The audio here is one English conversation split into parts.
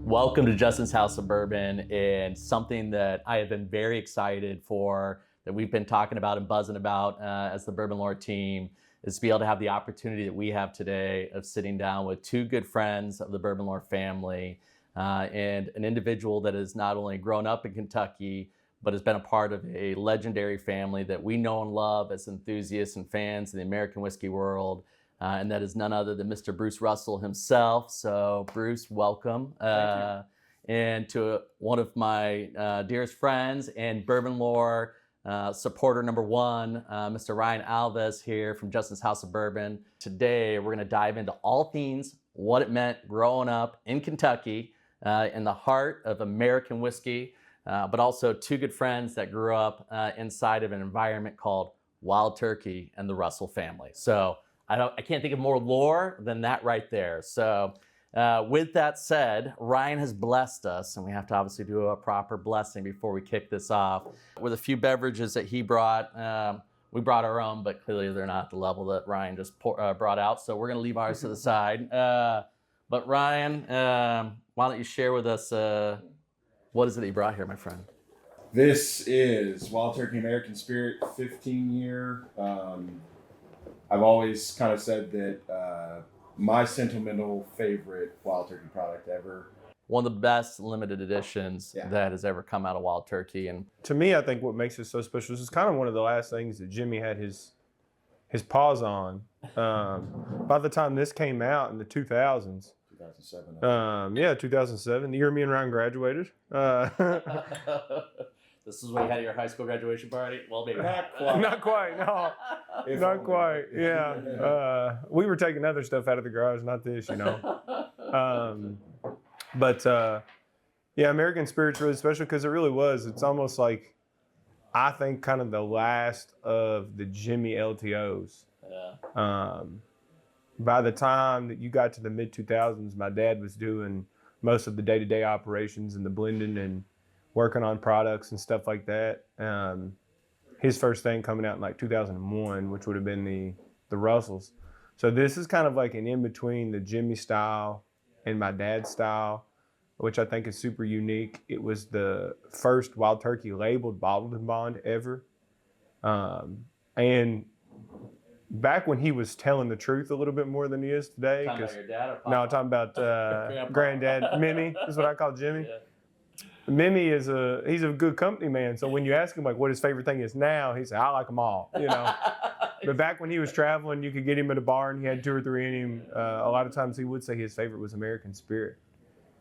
Welcome to Justin's House of Bourbon, and something that I have been very excited for, that we've been talking about and buzzing about as the Bourbon Lore team, is to be able to have the opportunity that we have today of sitting down with two good friends of the Bourbon Lore family and an individual that has not only grown up in Kentucky, but has been a part of a legendary family that we know and love as enthusiasts and fans in the American whiskey world. And that is none other than Mr. Bruce Russell himself. So, Bruce, welcome. Thank you. And to one of my dearest friends and Bourbon Lore supporter number one, Mr. Ryan Alves here from Justin's House of Bourbon. Today, we're going to dive into all things, what it meant growing up in Kentucky, in the heart of American whiskey, but also two good friends that grew up inside of an environment called Wild Turkey and the Russell family. So, I can't think of more lore than that right there. So with that said, Ryan has blessed us, and we have to obviously do a proper blessing before we kick this off. With a few beverages that he brought, we brought our own, but clearly they're not the level that Ryan just brought out. So we're going to leave ours to the side. But Ryan, why don't you share with us what is it that you brought here, my friend? This is Wild Turkey American Spirit 15-year. I've always kind of said that my sentimental favorite Wild Turkey product ever. One of the best limited editions that has ever come out of Wild Turkey. And to me, I think what makes it so special, this is kind of one of the last things that Jimmy had his paws on. By the time this came out in the 2000s. 2007. 2007, the year me and Ryan graduated. This is when you had your high school graduation party? Well, maybe not quite. Not quite, no. Not quite, yeah. We were taking other stuff out of the garage, not this, you know. American Spirit's really special because it really was. It's almost like, I think, kind of the last of the Jimmy LTOs. Yeah. By the time that you got to the mid-2000s, my dad was doing most of the day-to-day operations and the blending and working on products and stuff like that. His first thing coming out in like 2001, which would have been the Russells. So this is kind of like an in-between the Jimmy style and my dad's style, which I think is super unique. It was the first Wild Turkey labeled bottled and bond ever. And back when he was telling the truth a little bit more than he is today. Talking about your dad or Papa? No, I'm talking about Granddad, Mimi, is what I call Jimmy. Yeah. Mimi he's a good company man. So when you ask him like what his favorite thing is now, he said, I like them all, you know. But back when he was traveling, you could get him at a bar and he had 2 or 3 in him. A lot of times he would say his favorite was American Spirit.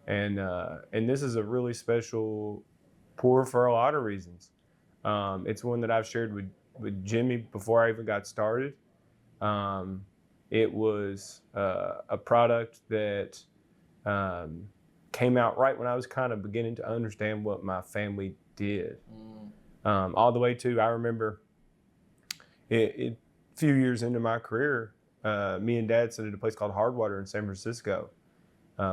And this is a really special pour for a lot of reasons. It's one that I've shared with Jimmy before I even got started. It was a product that came out right when I was kind of beginning to understand what my family did. All the way to, I remember a few years into my career, me and Dad sat at a place called Hardwater in San Francisco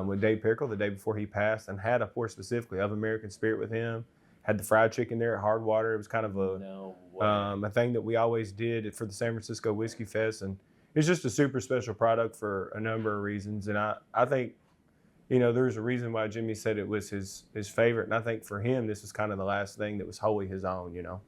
with Dave Pickle the day before he passed, and had a pour specifically of American Spirit with him. Had the fried chicken there at Hardwater. It was kind of a thing that we always did for the San Francisco Whiskey Fest, and it's just a super special product for a number of reasons. And I think, you know, there's a reason why Jimmy said it was his favorite, and I think for him, this is kind of the last thing that was wholly his own, you know.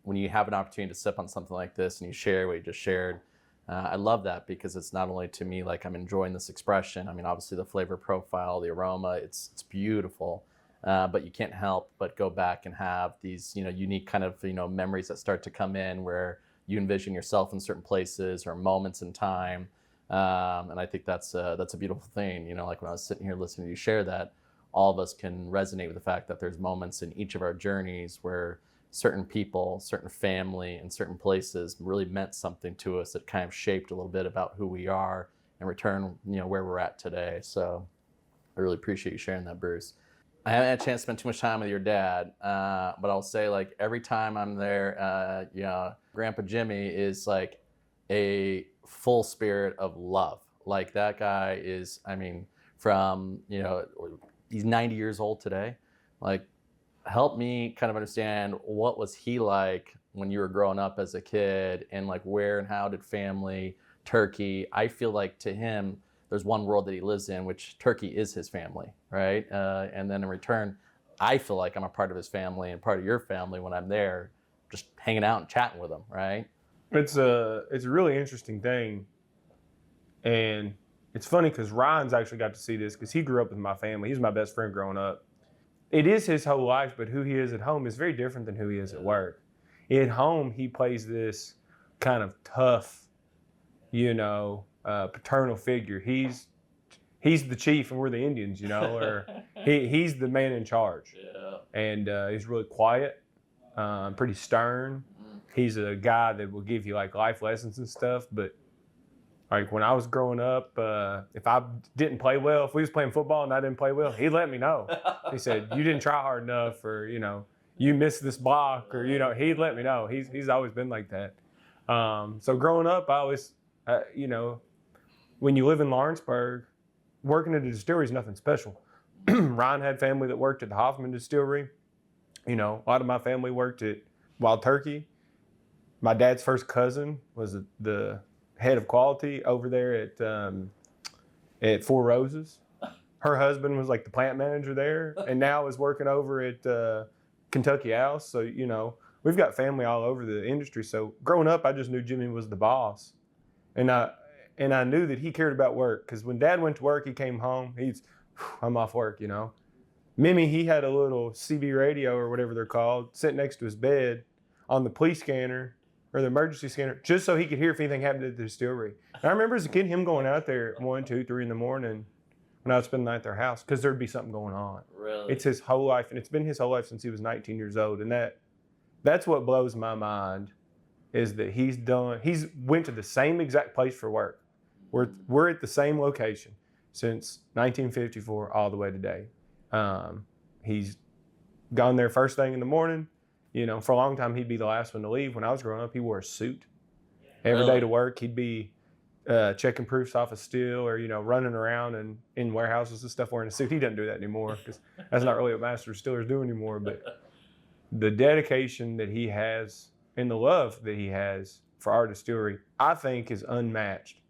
When you have an opportunity to sip on something like this and you share what you just shared, I love that because it's not only to me like I'm enjoying this expression. I mean, obviously the flavor profile, the aroma, it's beautiful, but you can't help but go back and have these, you know, unique kind of, you know, memories that start to come in where you envision yourself in certain places or moments in time. And I think that's a beautiful thing. You know, like when I was sitting here listening to you share that, all of us can resonate with the fact that there's moments in each of our journeys where certain people, certain family, and certain places really meant something to us that kind of shaped a little bit about who we are and return, you know, where we're at today. So I really appreciate you sharing that, Bruce. I haven't had a chance to spend too much time with your dad, but I'll say like every time I'm there, you know, Grandpa Jimmy is like a full spirit of love. Like that guy is, I mean, from, you know, he's 90 years old today. Like, help me kind of understand what was he like when you were growing up as a kid, and like where and how did family, Turkey, I feel like to him, there's one world that he lives in, which Turkey is his family, right? And then in return, I feel like I'm a part of his family and part of your family when I'm there, just hanging out and chatting with him, right? It's a really interesting thing, and it's funny because Ryan's actually got to see this because he grew up with my family. He's my best friend growing up. It is his whole life, but who he is at home is very different than who he is at work. At home, he plays this kind of tough, paternal figure. He's the chief and we're the Indians, or he's the man in charge. Yeah. And he's really quiet, pretty stern. He's a guy that will give you like life lessons and stuff. But like when I was growing up, if I didn't play well, if we was playing football and I didn't play well, he'd let me know. He said, you didn't try hard enough, or, you missed this block, or, he'd let me know. He's always been like that. So growing up, I always, when you live in Lawrenceburg, working at a distillery is nothing special. Ryan had family that worked at the Hoffman distillery. A lot of my family worked at Wild Turkey. My dad's first cousin was the head of quality over there at Four Roses. Her husband was like the plant manager there, and now is working over at Kentucky Alves. So, we've got family all over the industry. So growing up, I just knew Jimmy was the boss. And I knew that he cared about work, because when Dad went to work, he came home, I'm off work, Mimi, he had a little CB radio or whatever they're called sitting next to his bed on the police scanner or the emergency scanner, just so he could hear if anything happened at the distillery. And I remember as a kid him going out there at 1, 2, 3 in the morning when I would spend the night at their house, because there'd be something going on. Really? It's his whole life, and it's been his whole life since he was 19 years old. And that's what blows my mind, is that he's went to the same exact place for work. We're at the same location since 1954 all the way today. He's gone there first thing in the morning. For a long time, he'd be the last one to leave. When I was growing up, he wore a suit every day to work. He'd be checking proofs off of steel, or, running around and in warehouses and stuff wearing a suit. He doesn't do that anymore, because that's not really what master distillers do anymore. But the dedication that he has and the love that he has for our distillery, I think, is unmatched.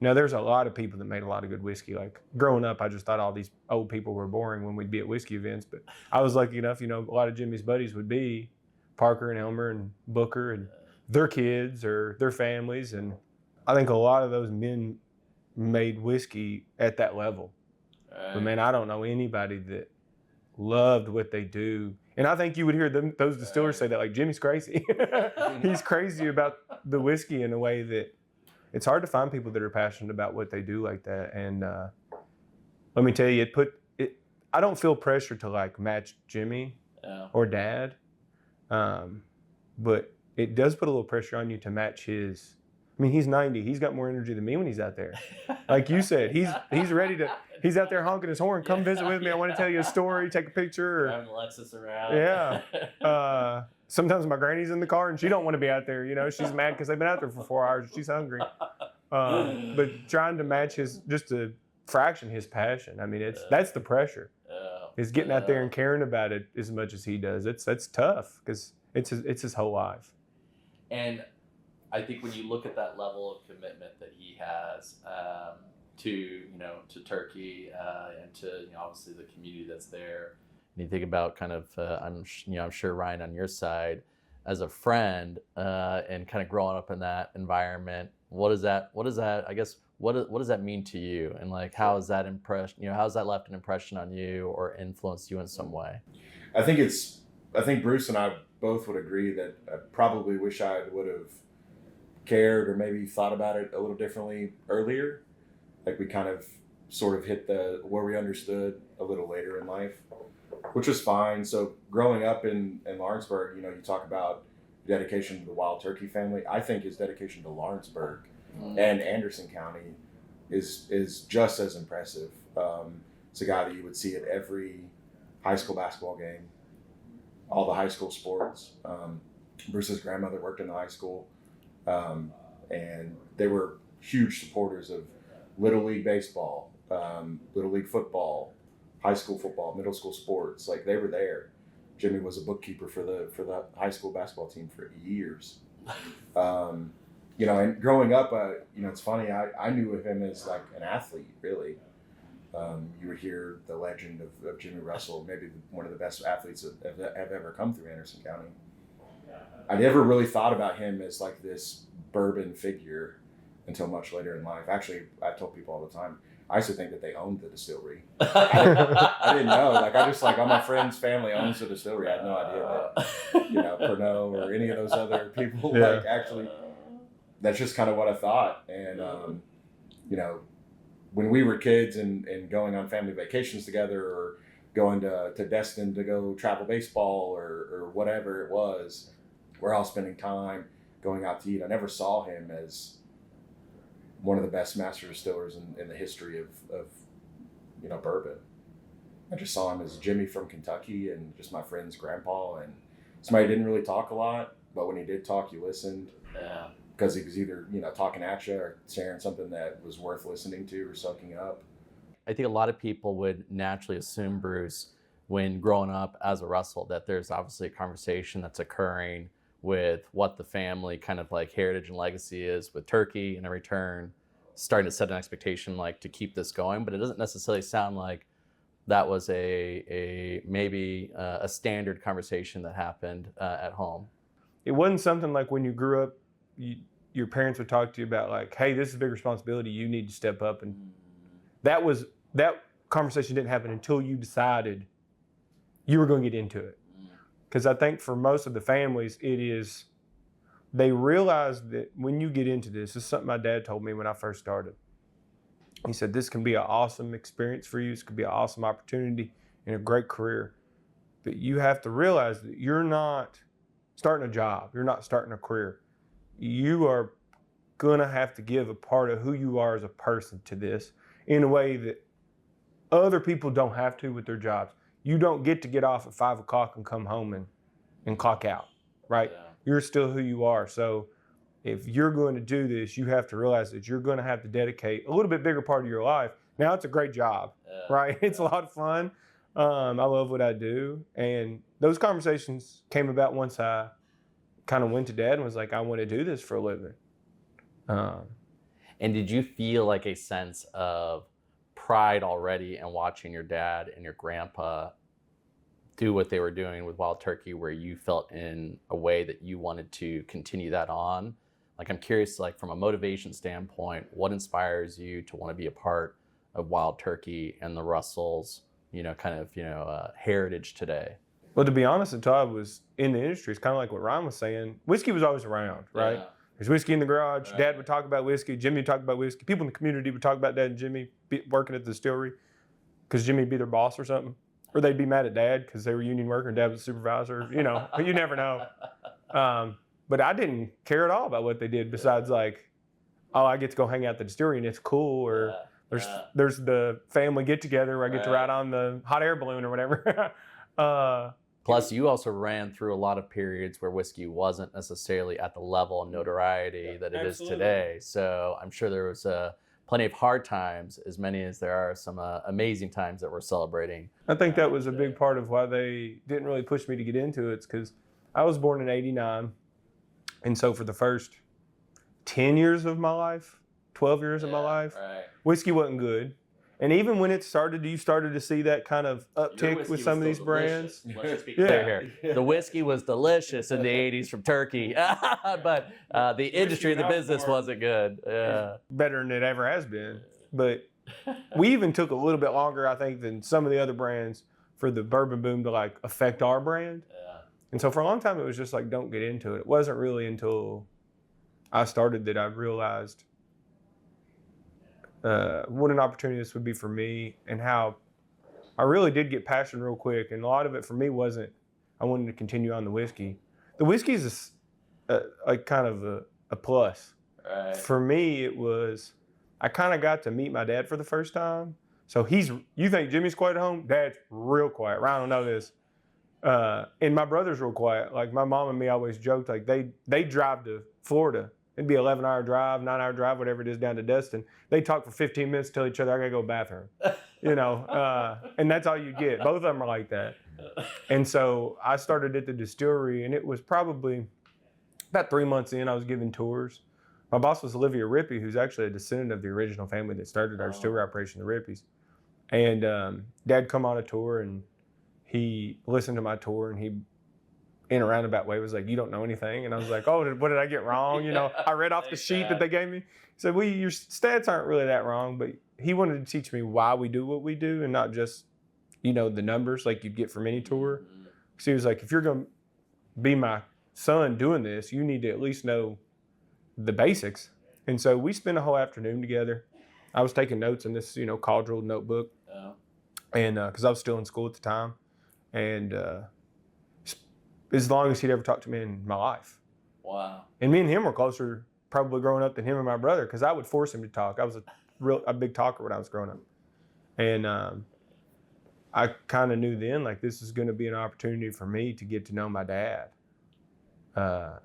Now, there's a lot of people that made a lot of good whiskey. Like growing up, I just thought all these old people were boring when we'd be at whiskey events. But I was lucky enough, a lot of Jimmy's buddies would be Parker and Elmer and Booker and their kids or their families. And I think a lot of those men made whiskey at that level. Right. But man, I don't know anybody that loved what they do. And I think you would hear those distillers say that, like, Jimmy's crazy. He's crazy about the whiskey in a way that it's hard to find people that are passionate about what they do like that. And let me tell you, I don't feel pressure to like match Jimmy or Dad, but it does put a little pressure on you to match his. I mean, he's 90. He's got more energy than me when he's out there. Like you said, he's ready to. He's out there honking his horn. Come visit with me. I want to tell you a story. Take a picture. Driving Lexus around. Yeah. Sometimes my granny's in the car and she don't want to be out there. She's mad because they've been out there for 4 hours and she's hungry. But trying to match just a fraction his passion. I mean, that's the pressure. Is getting out there and caring about it as much as he does. That's tough, because it's his whole life. And I think when you look at that level of commitment that he has to Turkey and to obviously the community that's there, and you think about kind of I'm sure Ryan, on your side as a friend and kind of growing up in that environment, what does that I guess what does that mean to you, and like how has that how's that left an impression on you or influenced you in some way? I think Bruce and I both would agree that I probably wish I would have cared or maybe thought about it a little differently earlier. Like we kind of sort of hit where we understood a little later in life, which was fine. So growing up in Lawrenceburg, you talk about dedication to the Wild Turkey family. I think his dedication to Lawrenceburg and Anderson County is just as impressive. It's a guy that you would see at every high school basketball game, all the high school sports. Bruce's grandmother worked in the high school. And they were huge supporters of Little League baseball, Little League football, high school football, middle school sports. Like, they were there. Jimmy was a bookkeeper for the high school basketball team for years. and growing up, it's funny. I knew of him as like an athlete, really. You would hear the legend of Jimmy Russell, maybe one of the best athletes that have ever come through Anderson County. I never really thought about him as like this Bourbon figure until much later in life. Actually, I told people all the time, I used to think that they owned the distillery. I didn't know. Like, all my friend's family owns the distillery. I had no idea that, Pernod or any of those other people, like, actually, that's just kind of what I thought. And, when we were kids and going on family vacations together or going to Destin to go travel baseball or whatever it was, we're all spending time going out to eat. I never saw him as one of the best master distillers in the history of bourbon. I just saw him as Jimmy from Kentucky and just my friend's grandpa, and somebody who didn't really talk a lot, but when he did talk, you listened. Yeah. Because he was either, talking at you or sharing something that was worth listening to or soaking up. I think a lot of people would naturally assume, Bruce, when growing up as a Russell, that there's obviously a conversation that's occurring with what the family kind of like heritage and legacy is with turkey, and in return starting to set an expectation like to keep this going. But it doesn't necessarily sound like that was maybe a standard conversation that happened at home. It wasn't something like when you grew up, your parents would talk to you about like, hey, this is a big responsibility, you need to step up. And that conversation didn't happen until you decided you were going to get into it. Because I think for most of the families, they realize that when you get into this is something my dad told me when I first started. He said, this can be an awesome experience for you. This could be an awesome opportunity and a great career. But you have to realize that you're not starting a job. You're not starting a career. You are going to have to give a part of who you are as a person to this in a way that other people don't have to with their jobs. You don't get to get off at 5 o'clock and come home and clock out, right? Yeah. You're still who you are. So if you're going to do this, you have to realize that you're going to have to dedicate a little bit bigger part of your life. Now it's a great job, right? It's a lot of fun. I love what I do. And those conversations came about once I kind of went to Dad and was like, I want to do this for a living. And did you feel like a sense of pride already in watching your dad and your grandpa do what they were doing with Wild Turkey, where you felt in a way that you wanted to continue that on? Like, I'm curious, like from a motivation standpoint, what inspires you to want to be a part of Wild Turkey and the Russells, heritage today? Well, to be honest, until I was in the industry, it's kind of like what Ryan was saying. Whiskey was always around, right? Yeah. There's whiskey in the garage. Right. Dad would talk about whiskey. Jimmy would talk about whiskey. People in the community would talk about Dad and Jimmy working at the distillery because Jimmy would be their boss or something. Or they'd be mad at Dad because they were union worker and Dad was a supervisor. You never know. But I didn't care at all about what they did besides like, oh, I get to go hang out at the distillery and it's cool. Or there's the family get together where I get to ride on the hot air balloon or whatever. Plus, you also ran through a lot of periods where whiskey wasn't necessarily at the level of notoriety that it is today. So I'm sure there was plenty of hard times, as many as there are some amazing times that we're celebrating. I think that was a big part of why they didn't really push me to get into it. It's because I was born in '89. And so for the first 10 years of my life, 12 years of my life, whiskey wasn't good. And even when it started, you started to see that kind of uptick with some of these brands. Let's just be clear here. The whiskey was delicious in the 80s from Turkey, but the industry, the business wasn't good. Yeah. Better than it ever has been. But we even took a little bit longer, I think, than some of the other brands for the bourbon boom to like affect our brand. Yeah. And so for a long time, it was just like, don't get into it. It wasn't really until I started that I realized what an opportunity this would be for me and how I really did get passionate real quick. And a lot of it for me wasn't, I wanted to continue on the whiskey. The whiskey is kind of a plus. Right. For me, it was, I kind of got to meet my dad for the first time. So you think Jimmy's quiet at home? Dad's real quiet. Ryan don't know this. And my brother's real quiet. Like my mom and me always joked, like they drive to Florida. It'd be 11-hour drive, 9-hour drive, whatever it is, down to Destin. They talk for 15 minutes, tell each other, I gotta go to the bathroom. And that's all you get. Both of them are like that. And so I started at the distillery, and it was probably about 3 months in, I was giving tours. My boss was Olivia Rippey, who's actually a descendant of the original family that started our distillery operation, the Rippeys. And Dad come on a tour, and he listened to my tour, and he, in a roundabout way, was like, "You don't know anything." And I was like, "Oh, what did I get wrong?" You know, I read off the sheet that they gave me. He said, "Well, your stats aren't really that wrong," but he wanted to teach me why we do what we do and not just, you know, the numbers like you'd get from any tour. So he was like, "If you're going to be my son doing this, you need to at least know the basics." And so we spent a whole afternoon together. I was taking notes in this, you know, Caldrell notebook, and because I was still in school at the time, and as long as he'd ever talked to me in my life. Wow. And me and him were closer, probably growing up, than him and my brother, because I would force him to talk. I was a big talker when I was growing up, and I kind of knew then, like, this is going to be an opportunity for me to get to know my dad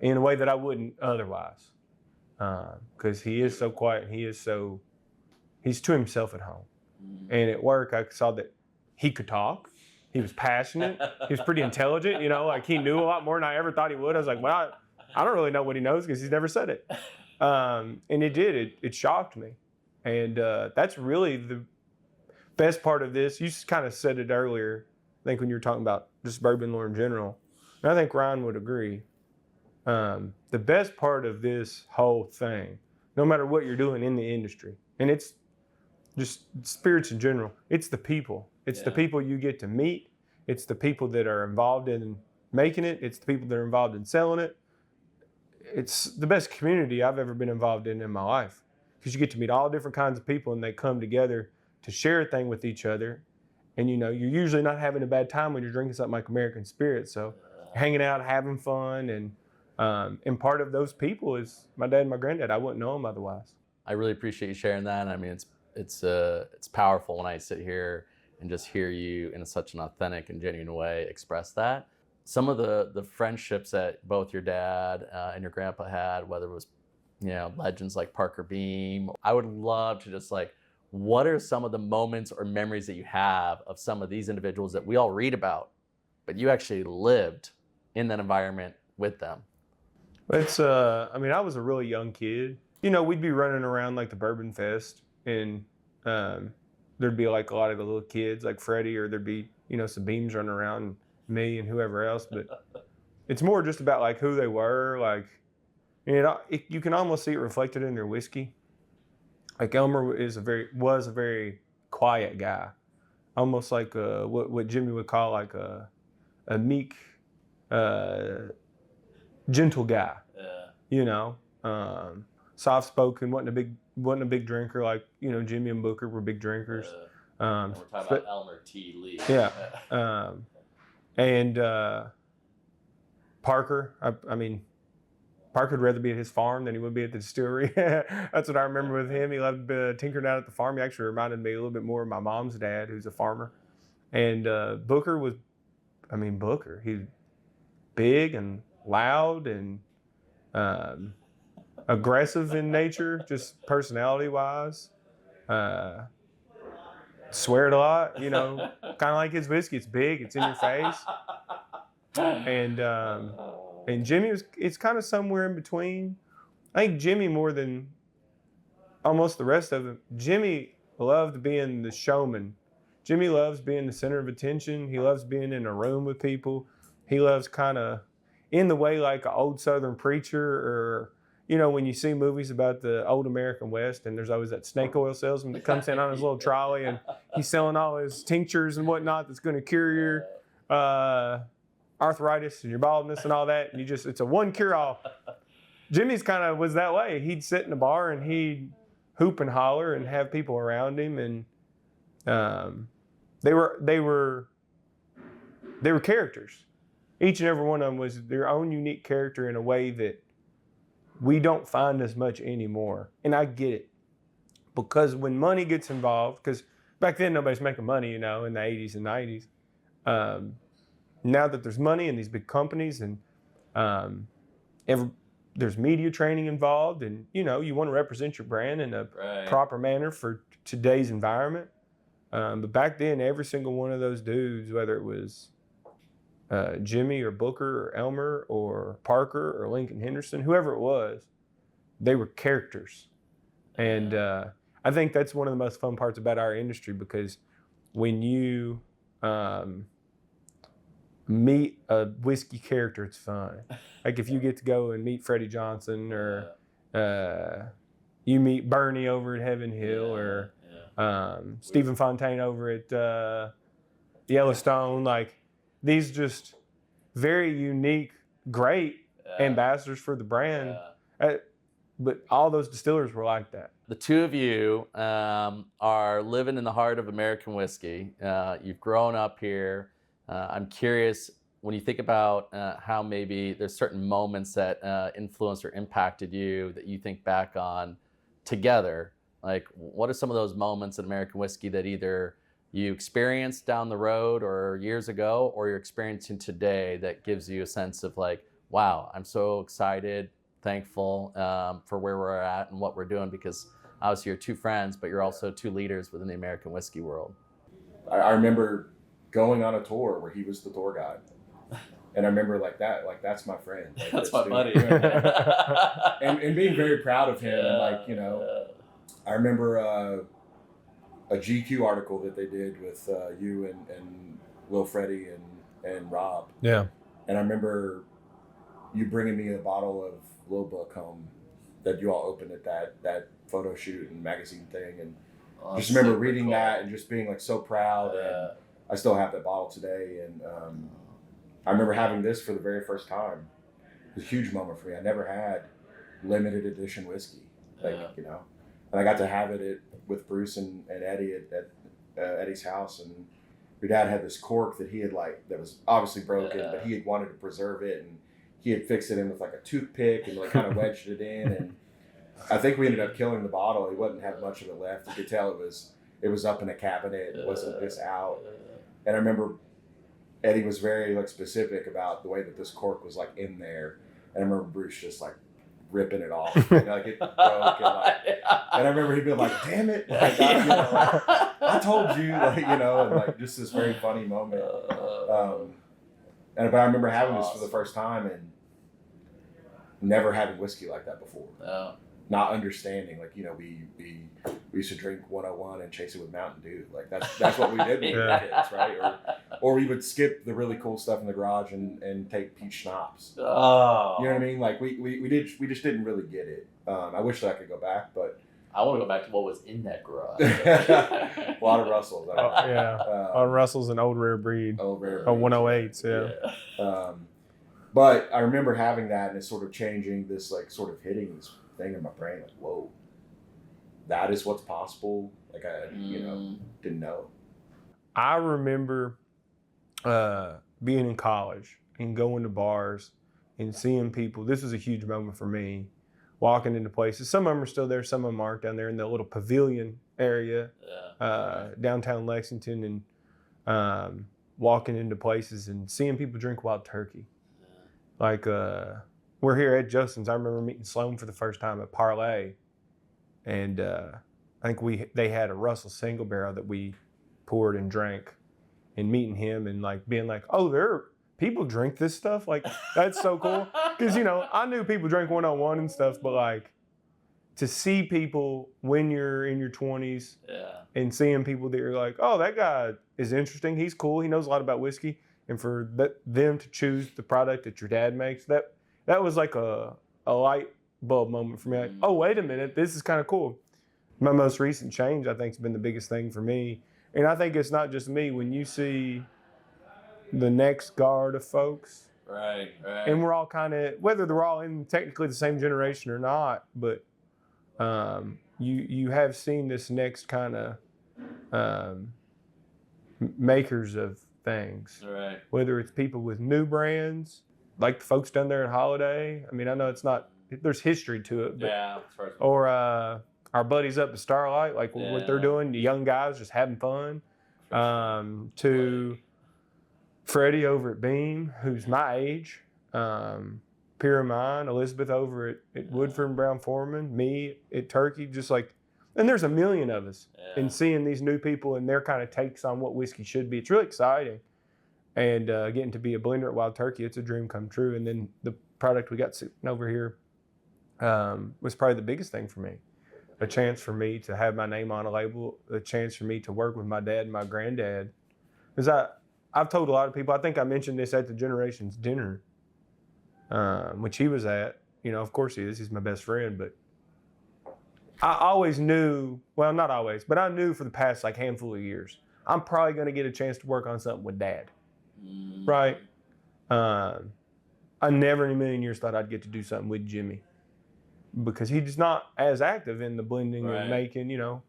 in a way that I wouldn't otherwise, because he is so quiet. He's to himself at home. And at work, I saw that he could talk. He was passionate. He was pretty intelligent, you know, like he knew a lot more than I ever thought he would. I was like, well, I don't really know what he knows because he's never said it. And it did. It shocked me. And that's really the best part of this. You just kind of said it earlier, I think, when you were talking about just bourbon lore in general. And I think Ryan would agree. The best part of this whole thing, no matter what you're doing in the industry, and it's just spirits in general, it's the people. It's the people you get to meet. It's the people that are involved in making it. It's the people that are involved in selling it. It's the best community I've ever been involved in my life, because you get to meet all different kinds of people, and they come together to share a thing with each other. And you know, you're usually not having a bad time when you're drinking something like American Spirit. So hanging out, having fun, and part of those people is my dad and my granddad. I wouldn't know them otherwise. I really appreciate you sharing that. I mean, it's powerful when I sit here and just hear you in such an authentic and genuine way express that. Some of the friendships that both your dad and your grandpa had, whether it was, you know, legends like Parker Beam, I would love to just, like, what are some of the moments or memories that you have of some of these individuals that we all read about, but you actually lived in that environment with them? It's I mean, I was a really young kid. You know, we'd be running around like the Bourbon Fest, and there'd be like a lot of the little kids like Freddie, or there'd be, you know, some beams running around, me and whoever else. But it's more just about like who they were. Like, you know, you can almost see it reflected in their whiskey. Like Elmer was a very quiet guy, almost like what Jimmy would call like a meek, gentle guy. You know, soft spoken, wasn't a big drinker like, you know, Jimmy and Booker were big drinkers. And we're talking about Elmer T. Lee. Yeah. And Parker, I mean, Parker would rather be at his farm than he would be at the distillery. That's what I remember with him. He loved tinkering out at the farm. He actually reminded me a little bit more of my mom's dad, who's a farmer. And Booker, he's big and loud and aggressive in nature, just personality-wise. Sweared a lot, you know, kind of like his whiskey. It's big, it's in your face. And Jimmy it's kind of somewhere in between. I think Jimmy, more than almost the rest of them, Jimmy loved being the showman. Jimmy loves being the center of attention. He loves being in a room with people. He loves kind of, in the way like an old Southern preacher, or, you know, when you see movies about the old American West, and there's always that snake oil salesman that comes in on his little trolley, and he's selling all his tinctures and whatnot that's going to cure your arthritis and your baldness and all that. And it's a one cure-all. Jimmy's kind of was that way. He'd sit in a bar and he'd hoop and holler and have people around him, and they were characters. Each and every one of them was their own unique character in a way that we don't find as much anymore. And I get it, because when money gets involved, because back then nobody's making money, you know, in the 80s and 90s. Now that there's money in these big companies, and there's media training involved, and, you know, you want to represent your brand in a proper manner for today's environment. But back then, every single one of those dudes, whether it was Jimmy or Booker or Elmer or Parker or Lincoln Henderson, whoever it was, they were characters. And I think that's one of the most fun parts about our industry, because when you meet a whiskey character, it's fun. Like if you get to go and meet Freddie Johnson, or you meet Bernie over at Heaven Hill, or Stephen Fontaine over at Yellowstone, like these just very unique, great ambassadors for the brand. But all those distillers were like that. The two of you are living in the heart of American whiskey. You've grown up here. I'm curious, when you think about how maybe there's certain moments that influenced or impacted you that you think back on together, like what are some of those moments in American whiskey that either you experienced down the road or years ago, or you're experiencing today, that gives you a sense of like, wow, I'm so excited, thankful for where we're at and what we're doing, because obviously you're two friends, but you're also two leaders within the American whiskey world. I remember going on a tour where he was the tour guide. And I remember that's my friend. Like, that's my buddy. and being very proud of him. And I remember a GQ article that they did with you and Will Freddie and Rob. Yeah. And I remember you bringing me a bottle of Little Book home that you all opened at that photo shoot and magazine thing. And just remember reading that and just being like so proud. And I still have that bottle today. And I remember having this for the very first time. It was a huge moment for me. I never had limited edition whiskey, and I got to have it with Bruce and Eddie at Eddie's house. And your dad had this cork that he had that was obviously broken, but he had wanted to preserve it, and he had fixed it in with like a toothpick and kind of wedged it in. And I think we ended up killing the bottle. He wouldn't have much of it left. You could tell it was up in a cabinet. It wasn't just out. And I remember Eddie was very specific about the way that this cork was in there. And I remember Bruce just ripping it off. It broke. And I remember he'd be like, damn it. I told you, and just this very funny moment. But I remember having this for the first time and never having whiskey like that before. Not understanding, we used to drink 101 and chase it with Mountain Dew. That's what we did when we were kids, right? Or we would skip the really cool stuff in the garage and take peach schnapps. Oh. You know what I mean? We just didn't really get it. I wish that I could go back, but I want to go back to what was in that garage. A lot of Russells. A lot of Russells and old rare breed. Old rare breed. 108s, yeah. But I remember having that and it's sort of changing this, sort of hitting this thing in my brain, whoa, that is what's possible. I didn't know. I remember being in college and going to bars and seeing people. This was a huge moment for me, walking into places. Some of them are still there, some of them aren't, down there in the little pavilion area, downtown Lexington, and walking into places and seeing people drink Wild Turkey. We're here at Justin's. I remember meeting Sloan for the first time at Parlay, and I think they had a Russell single barrel that we poured and drank, and meeting him and being oh, people drink this stuff, that's so cool. Because I knew people drink 101 and stuff, but to see people when you're in your 20s and seeing people that you're oh, that guy is interesting, he's cool, he knows a lot about whiskey, and for them to choose the product that your dad makes, that was a light bulb moment for me. Oh, wait a minute, this is kind of cool. My most recent change, I think, has been the biggest thing for me. And I think it's not just me. When you see the next guard of folks, right. And we're all kind of, whether they're all in technically the same generation or not, but you have seen this next kind of makers of things. Right. Whether it's people with new brands, like the folks down there at Holiday. I mean, I know it's not, there's history to it. But, or our buddies up at Starlight, what they're doing, the young guys just having fun. To Freddie over at Beam, who's my age, peer of mine, Elizabeth over at Woodford and Brown Foreman, me at Turkey, and there's a million of us. And seeing these new people and their kind of takes on what whiskey should be, it's really exciting. And getting to be a blender at Wild Turkey, it's a dream come true. And then the product we got sitting over here, was probably the biggest thing for me. A chance for me to have my name on a label, a chance for me to work with my dad and my granddad. Because I've told a lot of people, I think I mentioned this at the Generations dinner, which he was at. You know, of course he is. He's my best friend. But I always knew, well, not always, but I knew for the past like handful of years, I'm probably going to get a chance to work on something with Dad. Right? I never in a million years thought I'd get to do something with Jimmy, because he's not as active in the blending and making, you know.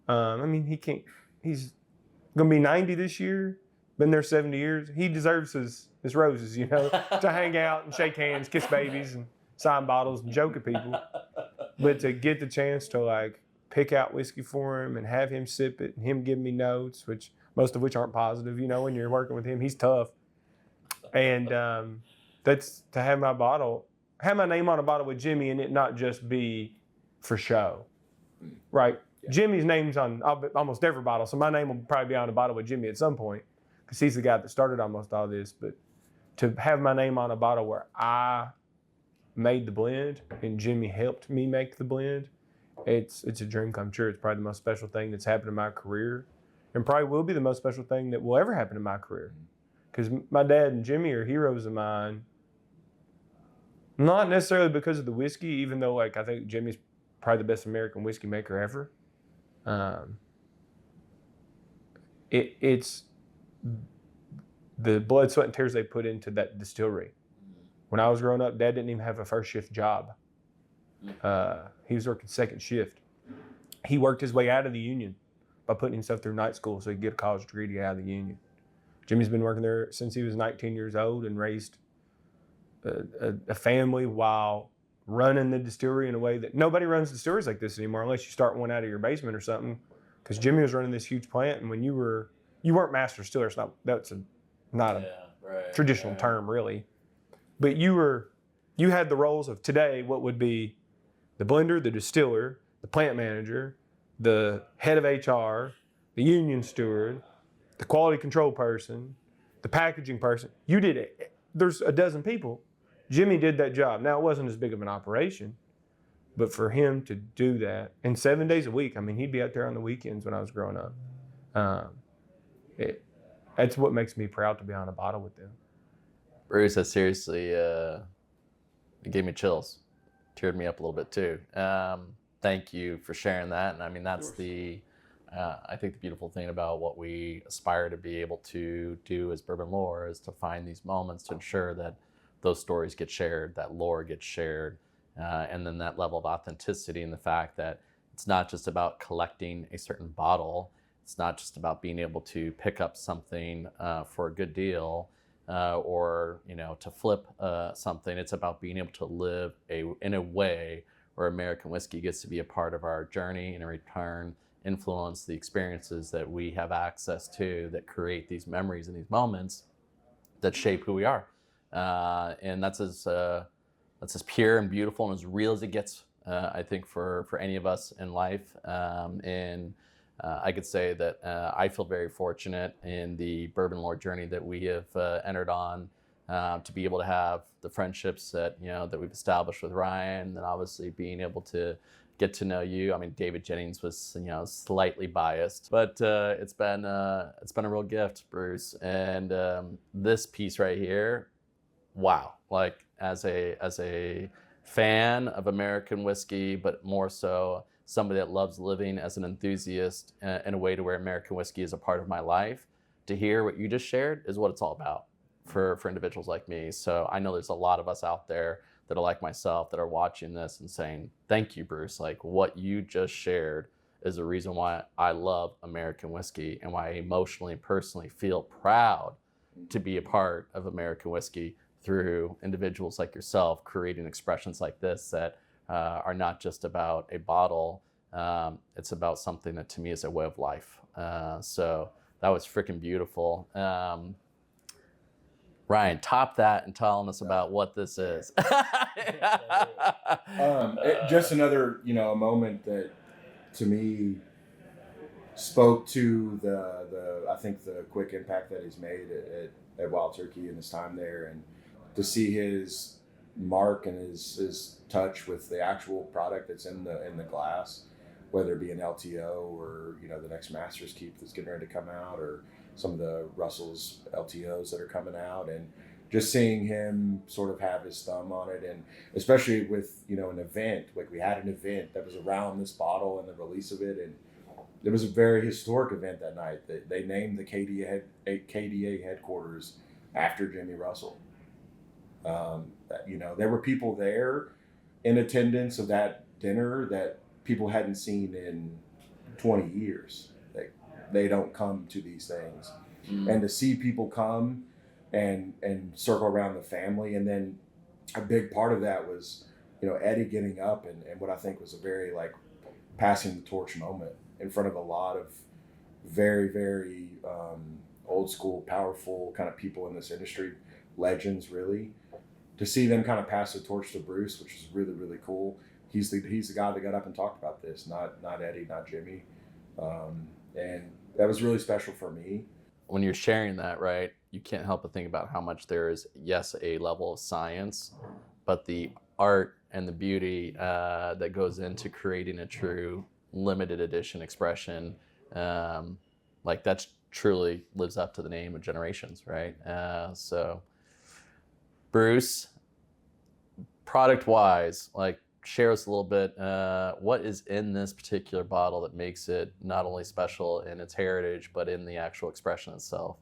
I mean, he's going to be 90 this year, been there 70 years. He deserves his roses, you know, to hang out and shake hands, kiss babies and sign bottles and joke at people. But to get the chance to like pick out whiskey for him and have him sip it and him give me notes, which most of which aren't positive, you know, when you're working with him, he's tough. And that's to have my name on a bottle with Jimmy and it not just be for show, right? Yeah. Jimmy's name's on almost every bottle, so my name will probably be on a bottle with Jimmy at some point because he's the guy that started almost all this. But to have my name on a bottle where I made the blend and Jimmy helped me make the blend, it's a dream come true. It's probably the most special thing that's happened in my career, and probably will be the most special thing that will ever happen in my career. Because my dad and Jimmy are heroes of mine, not necessarily because of the whiskey, even though like I think Jimmy's probably the best American whiskey maker ever. It's the blood, sweat, and tears they put into that distillery. When I was growing up, Dad didn't even have a first shift job. He was working second shift. He worked his way out of the union by putting himself through night school so he could get a college degree to get out of the union. Jimmy's been working there since he was 19 years old and raised a family while running the distillery in a way that nobody runs distilleries like this anymore unless you start one out of your basement or something. Because Jimmy was running this huge plant, and when you weren't master distiller, that's not a traditional term really, but you had the roles of today what would be the blender, the distiller, the plant manager, the head of HR, the union steward, the quality control person, the packaging person. You did it. There's a dozen people. Jimmy did that job. Now, it wasn't as big of an operation, but for him to do that, and 7 days a week, I mean, he'd be out there on the weekends when I was growing up. That's what makes me proud to be on a bottle with them. Bruce, that seriously, it gave me chills. Teared me up a little bit too. Thank you for sharing that. And I mean, that's I think the beautiful thing about what we aspire to be able to do as Bourbon Lore is to find these moments to ensure that those stories get shared, that lore gets shared, and then that level of authenticity and the fact that it's not just about collecting a certain bottle. It's not just about being able to pick up something for a good deal or to flip something. It's about being able to live in a way where American whiskey gets to be a part of our journey and in return influence the experiences that we have access to that create these memories and these moments that shape who we are. And that's as pure and beautiful and as real as it gets, I think, for any of us in life. I could say that I feel very fortunate in the Bourbon Lore journey that we have entered on to be able to have the friendships that that we've established with Ryan, and obviously being able to get to know you. I mean, David Jennings was slightly biased, but it's been a real gift, Bruce. And this piece right here, wow! Like as a fan of American whiskey, but more so somebody that loves living as an enthusiast in a way to where American whiskey is a part of my life, to hear what you just shared is what it's all about for individuals like me. So I know there's a lot of us out there that are like myself that are watching this and saying, thank you, Bruce. Like what you just shared is the reason why I love American whiskey and why I emotionally and personally feel proud to be a part of American whiskey through individuals like yourself creating expressions like this that are not just about a bottle. It's about something that to me is a way of life. So that was freaking beautiful. Ryan, top that and telling us about what this is. Just another, a moment that to me spoke to the I think the quick impact that he's made at Wild Turkey in his time there, and to see his mark and his touch with the actual product that's in the glass, whether it be an LTO or the next Master's Keep that's getting ready to come out, or some of the Russell's LTOs that are coming out, and just seeing him sort of have his thumb on it, and especially with an event, like we had an event that was around this bottle and the release of it, and it was a very historic event that night. They named the KDA headquarters after Jimmy Russell. There were people there in attendance of that dinner that people hadn't seen in 20 years. They don't come to these things. And to see people come and circle around the family, and then a big part of that was Eddie getting up and what I think was a very passing the torch moment in front of a lot of very, very old school, powerful kind of people in this industry, legends really, to see them kind of pass the torch to Bruce, which is really, really cool. He's the guy that got up and talked about this, not Eddie, not Jimmy, and that was really special for me. When you're sharing that, right, you can't help but think about how much there is, yes, a level of science, but the art and the beauty that goes into creating a true limited edition expression, that's truly lives up to the name of generations, right? So, Bruce, product-wise, share us a little bit, what is in this particular bottle that makes it not only special in its heritage, but in the actual expression itself?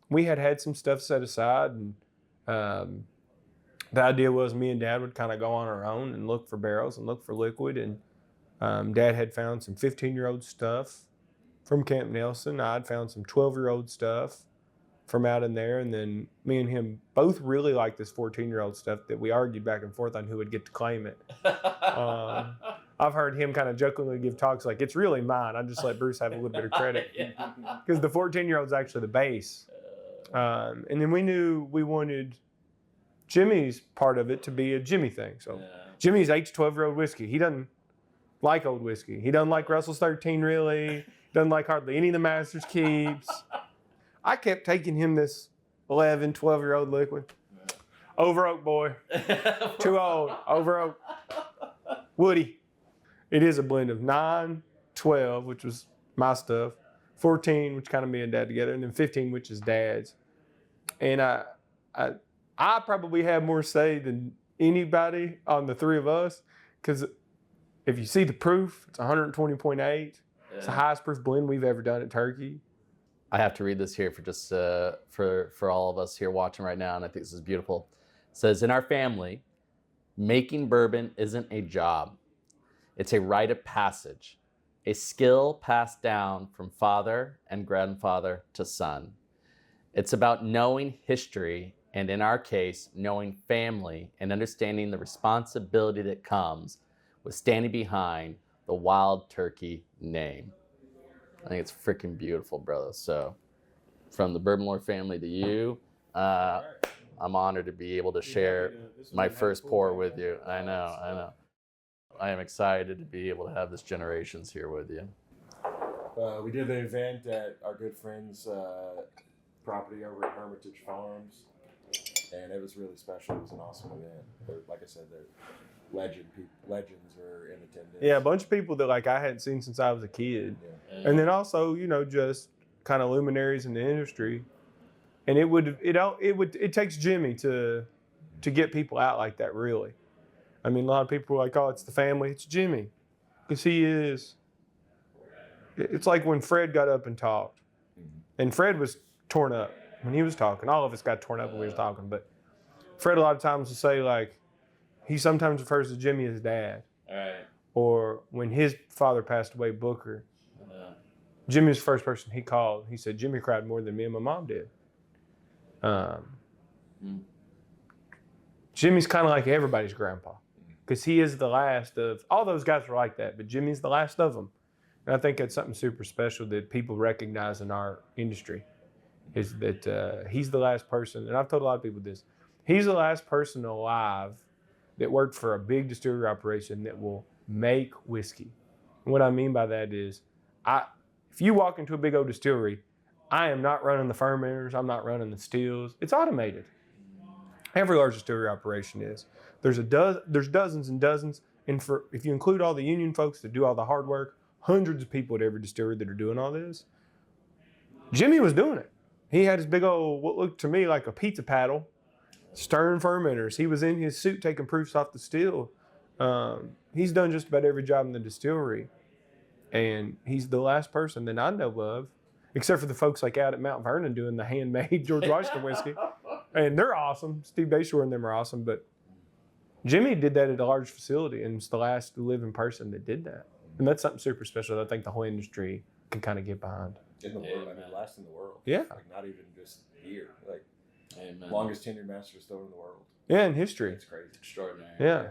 We had some stuff set aside, and the idea was me and Dad would kind of go on our own and look for barrels and look for liquid, and Dad had found some 15-year-old stuff from Camp Nelson. I'd found some 12-year-old stuff from out in there, and then me and him both really liked this 14-year-old stuff that we argued back and forth on who would get to claim it. I've heard him kind of jokingly give talks like, it's really mine. I just let Bruce have a little bit of credit. Because the 14-year-old's actually the base. And then we knew we wanted Jimmy's part of it to be a Jimmy thing. So Jimmy's 8 to 12-year-old whiskey. He doesn't like old whiskey. He doesn't like Russell's 13 really. Doesn't like hardly any of the Master's Keeps. I kept taking him this 11, 12-year-old liquid. Over oak, boy. Too old. Over oak. Woody. It is a blend of 9, 12, which was my stuff, 14, which kind of me and Dad together, and then 15, which is Dad's. And I probably have more say than anybody on the three of us, because if you see the proof, it's 120.8. It's the highest proof blend we've ever done at Turkey. I have to read this here for just for all of us here watching right now, and I think this is beautiful. It says, in our family, making bourbon isn't a job. It's a rite of passage, a skill passed down from father and grandfather to son. It's about knowing history, and in our case, knowing family and understanding the responsibility that comes with standing behind the Wild Turkey name. I think it's freaking beautiful, brother. So from the Bourbon Lore family to you, I'm honored to be able to share my first pour with you. I know. I am excited to be able to have this generations here with you. We did the event at our good friend's property over at Hermitage Farms, and it was really special. It was an awesome event. Like I said, the legends are in attendance. Yeah, a bunch of people that I hadn't seen since I was a kid. Yeah. And then also, just kind of luminaries in the industry. And it takes Jimmy to get people out like that, really. I mean, a lot of people are like, oh, it's the family. It's Jimmy. Because he is. It's like when Fred got up and talked. And Fred was torn up when he was talking. All of us got torn up when we were talking. But Fred a lot of times will say, he sometimes refers to Jimmy as dad. All right. Or when his father passed away, Booker, Jimmy was the first person he called. He said, Jimmy cried more than me and my mom did. Jimmy's kind of like everybody's grandpa, because he is the last of, all those guys were like that, but Jimmy's the last of them. And I think that's something super special that people recognize in our industry, is that he's the last person, and I've told a lot of people this, he's the last person alive that worked for a big distillery operation that will make whiskey. And what I mean by that is, if you walk into a big old distillery, I am not running the fermenters, I'm not running the stills. It's automated. Every large distillery operation is. There's dozens and dozens, and if you include all the union folks that do all the hard work, hundreds of people at every distillery that are doing all this. Jimmy was doing it. He had his big old, what looked to me like a pizza paddle, stirring fermenters. He was in his suit taking proofs off the still. He's done just about every job in the distillery, and he's the last person that I know of, except for the folks like out at Mount Vernon doing the handmade George Washington whiskey. And they're awesome. Steve Bayshore and them are awesome. But Jimmy did that at a large facility and was the last living person that did that. And that's something super special that I think the whole industry can kind of get behind. In the world, I mean, last in the world. Yeah. Like, not even just here. Like, Amen. longest tenured master distiller in the world. Yeah, in history. It's crazy. Extraordinary. Yeah.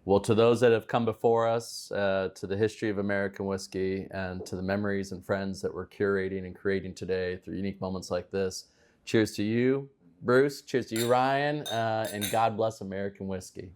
Well, to those that have come before us, to the history of American whiskey, and to the memories and friends that we're curating and creating today through unique moments like this, cheers to you, Bruce. Cheers to you, Ryan. And God bless American whiskey.